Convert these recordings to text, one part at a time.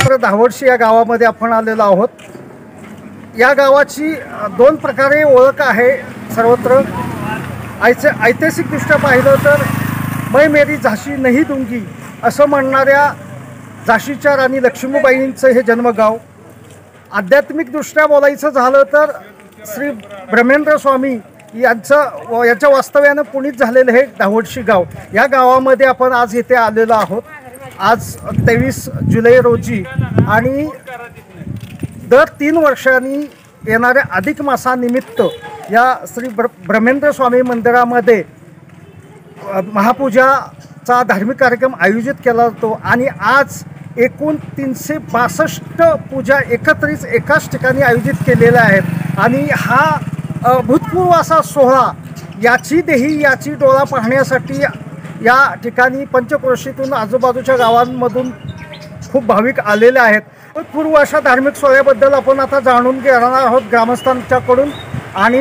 क्षेत्र धावडशी या गावामध्ये आपण आलेलो आहोत। या गावाची दोन प्रकारे ओळख आहे सर्वत्र। ऐतिहासिकदृष्ट्या पाहिलं तर मैं मेरी झाशी नहीं दूंगी असं म्हणणाऱ्या झाशीच्या राणी लक्ष्मीबाईंचं हे जन्मगाव। आध्यात्मिकदृष्ट्या बोलायचं झालं तर श्री ब्रह्मेंद्र स्वामी यांच्या वास्तव्यानं पुनीत झालेलं हे धावडशी गाव। या गावामध्ये आपण आज इथे आलेलो आहोत। आज 23 जुलै रोजी आणि दर 3 वर्षांनी येणाऱ्या अधिक मासानिमित्त या श्री ब्रह्मेंद्र स्वामी मंदिरामध्ये महापूजाचा धार्मिक कार्यक्रम आयोजित केला जातो आणि आज एकूण 362 पूजा एकत्रित एकाच ठिकाणी आयोजित केलेल्या आहेत। आणि हा भूतपूर्व असा सोहळा याची देही याची डोळा पाहण्यासाठी या ठिकाणी पंचक्रोशीतून आजूबाजूच्या गावांमधून खूप भाविक आलेले आहेत। भूतपूर्व अशा धार्मिक सोहळ्याबद्दल आपण आता जाणून घेणार आहोत ग्रामस्थांच्याकडून आणि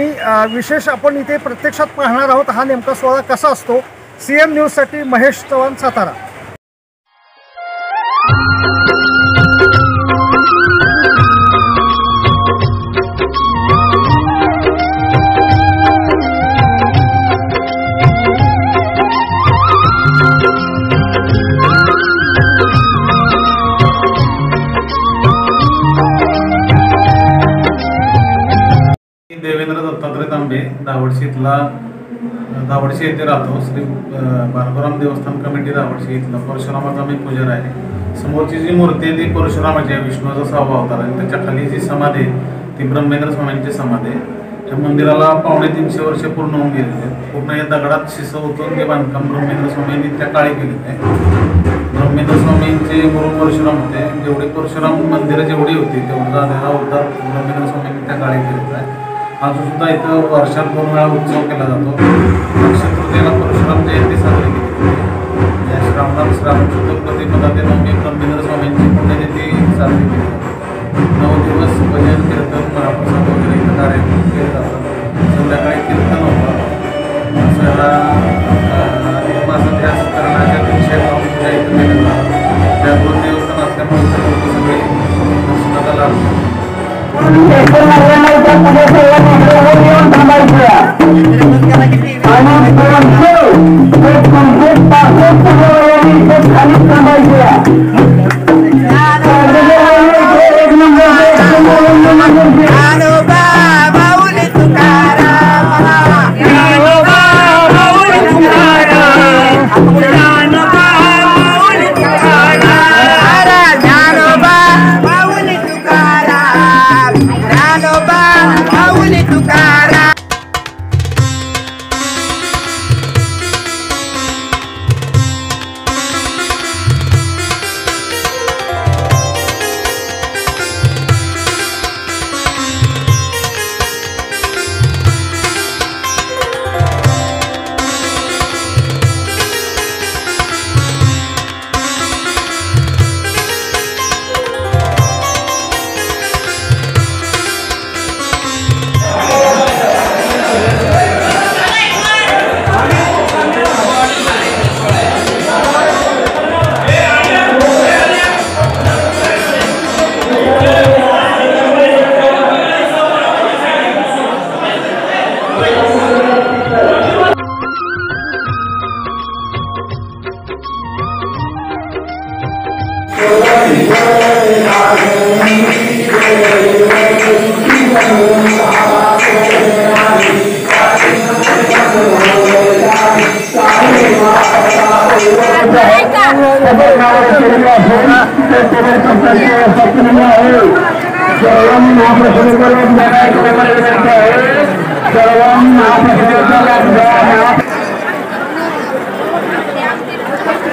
विशेष आपण इथे प्रत्यक्षात पाहणार आहोत हा नेमका सोहळा कसा असतो। CM न्यूजसाठी महेश चव्हाण, सातारा। देवेंद्र दत्तात्रय तांबे धावडशी येथे राहतो। श्री भार्गवराम देवस्थान कमिटी धावडशी इथला परशुरामाचा मी पुजारी आहे। समोरची जी मूर्ती आहे ती परशुरामाची आहे, विष्णूचा 6वा अवतार आहे। त्याच्या खाली जी समाधी आहे ती ब्रह्मेंद्र स्वामींची समाधी आहे। त्या मंदिराला 350 वर्ष पूर्ण होऊन गेलेली आहेत। पूर्ण या दगडात शिसवून ते बांधकाम ब्रह्मेंद्र स्वामींनी त्या काळी केलेलं आहे। ब्रह्मेंद्र स्वामींचे गुरु परशुराम होते। जेवढे परशुराम मंदिरं जेवढी होती तेवढा हा अवतार ब्रह्मेंद्र स्वामींनी त्या काळी केलेला आहे। अजून सुद्धा इथं वर्षात 2 वेळा उत्सव केला जातो। अक्षय तृतीयेला परशुराम जयंती साजरी केली जाते। श्रावणात श्रावण शुद्ध प्रतिपदा ते नवमी ब्रह्मेंद्र स्वामींची पुण्यतिथी साजरी केली जाते। 9 दिवस भजन कीर्तन महाप्रसाद वगैरे इथं कार्यक्रम केले जातात। संध्याकाळी कीर्तन होतं। असं अधिक मासात या करण्याच्या 300 पूजा इथं केल्या जातात। त्या 2 देवस्थान असल्यामुळे लोक सगळे दर्शनाला लागतात।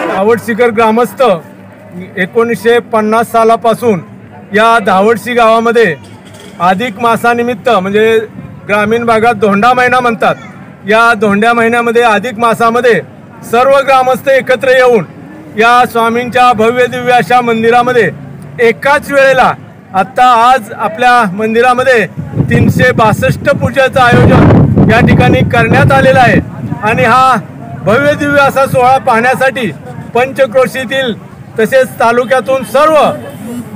धावडशीकर ग्रामस्थ 1950 सालापासून या धावडशी गावामध्ये अधिक मासानिमित्त म्हणजे ग्रामीण भागात धोंडा महिना म्हणतात। या धोंड्या महिन्यामध्ये अधिक मासामध्ये सर्व ग्रामस्थ एकत्र येऊन या स्वामींच्या भव्य दिव्य अशा मंदिरामध्ये एकाच वेळेला आता आज आपल्या मंदिरामध्ये 362 पूजेचं आयोजन या ठिकाणी करण्यात आलेलं आहे। आणि हा भव्य दिव्य असा सोहळा पाहण्यासाठी पंचक्रोशीतील तसेच तालुक्यातून सर्व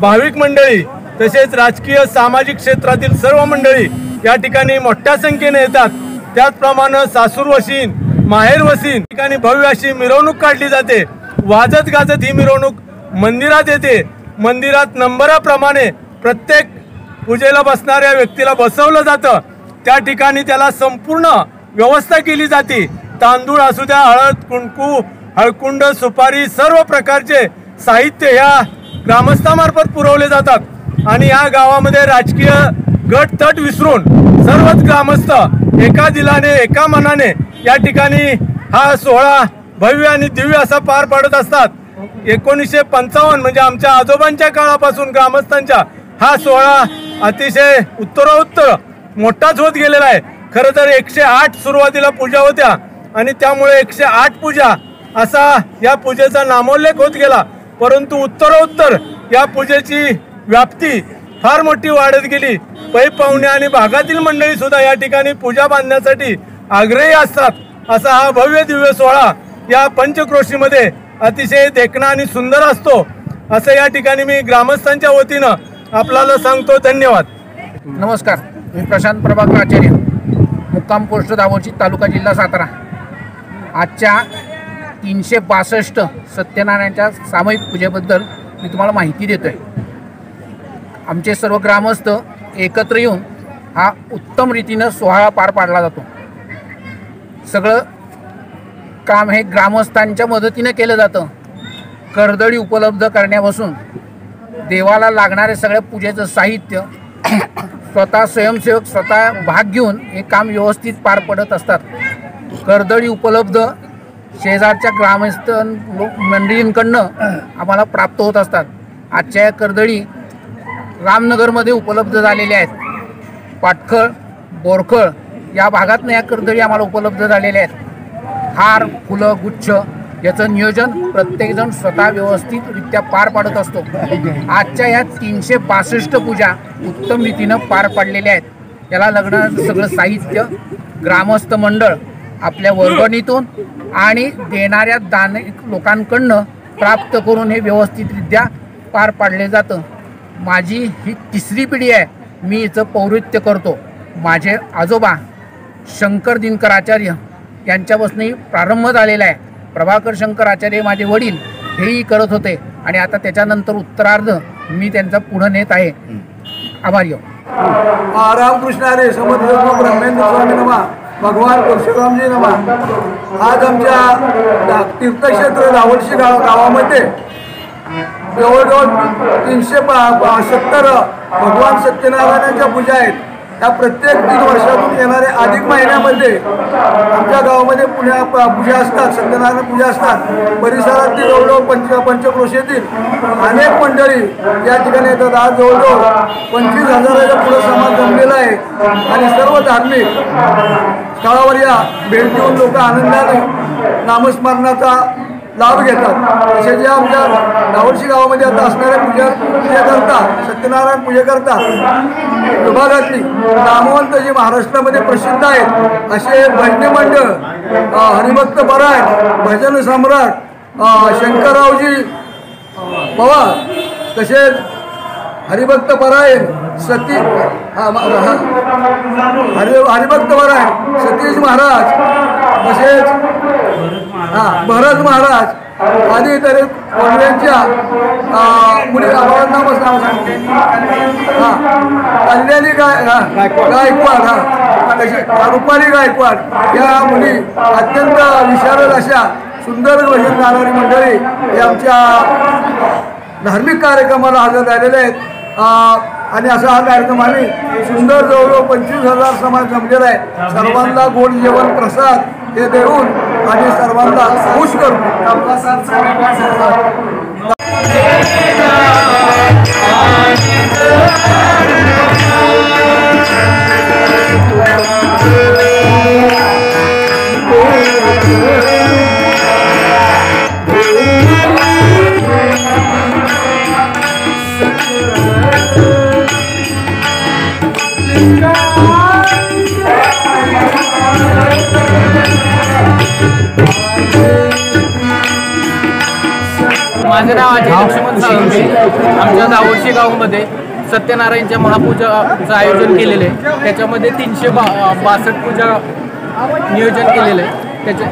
भाविक मंडळी तसेच राजकीय सामाजिक क्षेत्रातील सर्व मंडळी या ठिकाणी मोठ्या संख्येने येतात। त्याचप्रमाणे सासूर वशीन माहेर वसीन ठिकाणी भव्य अशी मिरवणूक काढली जाते। वाजत गाजत ही मिरवणूक मंदिरात येते। मंदिरात नंबराप्रमाणे प्रत्येक पूजेला बसणाऱ्या व्यक्तीला बसवलं जातं। त्या ठिकाणी त्याला संपूर्ण व्यवस्था केली जाते। तांदूळ असू द्या, हळद, कुंकू, हळकुंड, सुपारी सर्व प्रकारचे साहित्य या ग्रामस्थामार्फत पुरवले जातात। आणि या गावामध्ये राजकीय गट तट विसरून सर्वच ग्रामस्थ एका दिलाने एका मनाने या ठिकाणी हा सोहळा भव्य आणि दिव्य असा पार पाडत असतात। 1955 म्हणजे आमच्या आजोबांच्या काळापासून ग्रामस्थांच्या हा सोहळा अतिशय उत्तरोत्तर मोठाच होत गेलेला आहे। खरं तर 108 सुरुवातीला पूजा होत्या आणि त्यामुळे 108 पूजा असा या पूजेचा नामोल्लेख होत गेला। परंतु उत्तरोत्तर या पूजेची व्याप्ती फार मोठी वाढत गेली। पै पाहुणे आणि भागातील मंडळी सुद्धा या ठिकाणी पूजा बांधण्यासाठी आग्रही असतात। असा हा भव्य दिव्य सोहळा या पंचक्रोशीमध्ये अतिशय देखणा आणि सुंदर असतो असं या ठिकाणी मी ग्रामस्थांच्या वतीनं आपल्याला सांगतो। धन्यवाद। नमस्कार, मी प्रशांत प्रभाकर आचार्य, मुक्काम पोस्ट दावोची, तालुका जिल्हा सातारा। आजच्या 362 सत्यनारायणच्या सामूहिक पूजेबद्दल मी तुम्हाला माहिती देतोय। आमचे सर्व ग्रामस्थ एकत्र येऊन हा उत्तम रीतीनं सोहळा पार पाडला जातो। सगळं काम हे ग्रामस्थांच्या मदतीने केलं जातं। कर्दळी उपलब्ध करण्यापासून देवाला लागणारे सगळ्या पूजेचं साहित्य स्वतः स्वयंसेवक स्वतः भाग घेऊन हे काम व्यवस्थित पार पडत असतात। कर्दळी उपलब्ध शेजारच्या ग्रामस्थ मंडळींकडनं आम्हाला प्राप्त होत असतात। आजच्या या कर्दळी रामनगरमध्ये उपलब्ध झालेल्या आहेत। पाटखळ, बोरखळ या भागातनं या कर्दळी आम्हाला उपलब्ध झालेल्या आहेत। हार, फुलं, गुच्छ याचं नियोजन प्रत्येकजण स्वतः व्यवस्थितरित्या पार पाडत असतो। आजच्या या 362 पूजा उत्तम रीतीनं पार पाडलेल्या आहेत। याला लागणारं सगळं साहित्य ग्रामस्थ मंडळ आपल्या वर्गणीतून आणि देणाऱ्या दानिक लोकांकडनं प्राप्त करून हे व्यवस्थितरित्या पार पाडले जातं। माझी ही 3री पिढी आहे, मी हिचं पौरोहित्य करतो। माझे आजोबा शंकर दिनकर आचार्य यांच्यापासूनही प्रारंभ झालेला आहे। प्रभाकर शंकर आचार्य माझे वडील हेही करत होते आणि आता त्याच्यानंतर उत्तरार्ध मी त्यांचा पुढे नेत आहे। आभारी आहो। रामकृष्ण हरी, समर्थ ब्रह्मेंद्र स्वामी नमा, भगवान परशुरामजी नमा। आज आमच्या तीर्थक्षेत्र दावडशी गावामध्ये जवळजवळ 370 भगवान सत्यनारायणाच्या पूजा आहेत। या प्रत्येक 3 वर्षातून येणाऱ्या अधिक महिन्यामध्ये आमच्या गावामध्ये पूजा असतात, सत्यनारायण पूजा असतात। परिसरातील जवळजवळ पंचक्रोशीतील अनेक मंडळी या ठिकाणी येतात। आज जवळजवळ 25,000च्या पुढे समाज जमलेला आहे आणि सर्व धार्मिक स्थळावर या भेट देऊन लोक आनंदाने नामस्मरणाचा लाभ घेतात। असे जे आमच्या दावडशी गावामध्ये आता असणाऱ्या पूजेकरता सत्यनारायण पूजेकरता विभागातली नामवंत जी महाराष्ट्रामध्ये प्रसिद्ध आहेत असे भजनी मंडळ, हरिभक्त परायण, भजन सम्राट शंकररावजी पवार, तसेच हरिभक्त परायण हरिभक्त परायण सतीश महाराज, तसेच भरत महाराज आदी तरी कोणत्यांच्या मुली नाव सांगते कल्याणी गायकवाड, रुपाली गायकवाड या मुली अत्यंत विशारद अशा सुंदर भजन गाणारी मंडळी हे आमच्या धार्मिक कार्यक्रमाला हजर झालेले आहेत। आणि असा हा कार्यक्रम आम्ही सुंदर जवळजवळ 25,000 समाज जमलेला आहे। सर्वांना गोड जेवण प्रसाद हे देऊन आणि सर्वांना खुश करू। माझं नाव अजय लक्ष्मण साळुंखे. आमच्या दावडशी गावामध्ये सत्यनारायणच्या महापूजाचं आयोजन केलेलं आहे. त्याच्यामध्ये 362 पूजा नियोजन केलेलं आहे.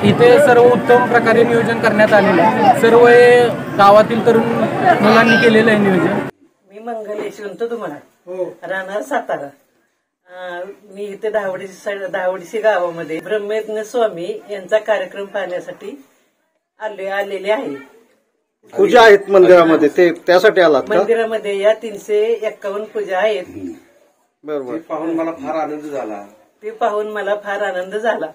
इथे सर्व उत्तम प्रकारे नियोजन करण्यात आलेलं आहे. सर्व हे गावातील तरुण मुलांनी केलेलं आहे नियोजन. मी मंगल यशवंत तुम्हाला राहणार सातारा. मी इथे दहावडशी गावामध्ये ब्रह्मयज्ञ स्वामी यांचा कार्यक्रम पाहण्यासाठी आलेले आहे. पूजा आहेत मंदिरामध्ये, ते त्यासाठी आलात का? मंदिरामध्ये या 351 पूजा आहेत. बरोबर. पाहून मला फार आनंद झाला. ते पाहून मला फार आनंद झाला.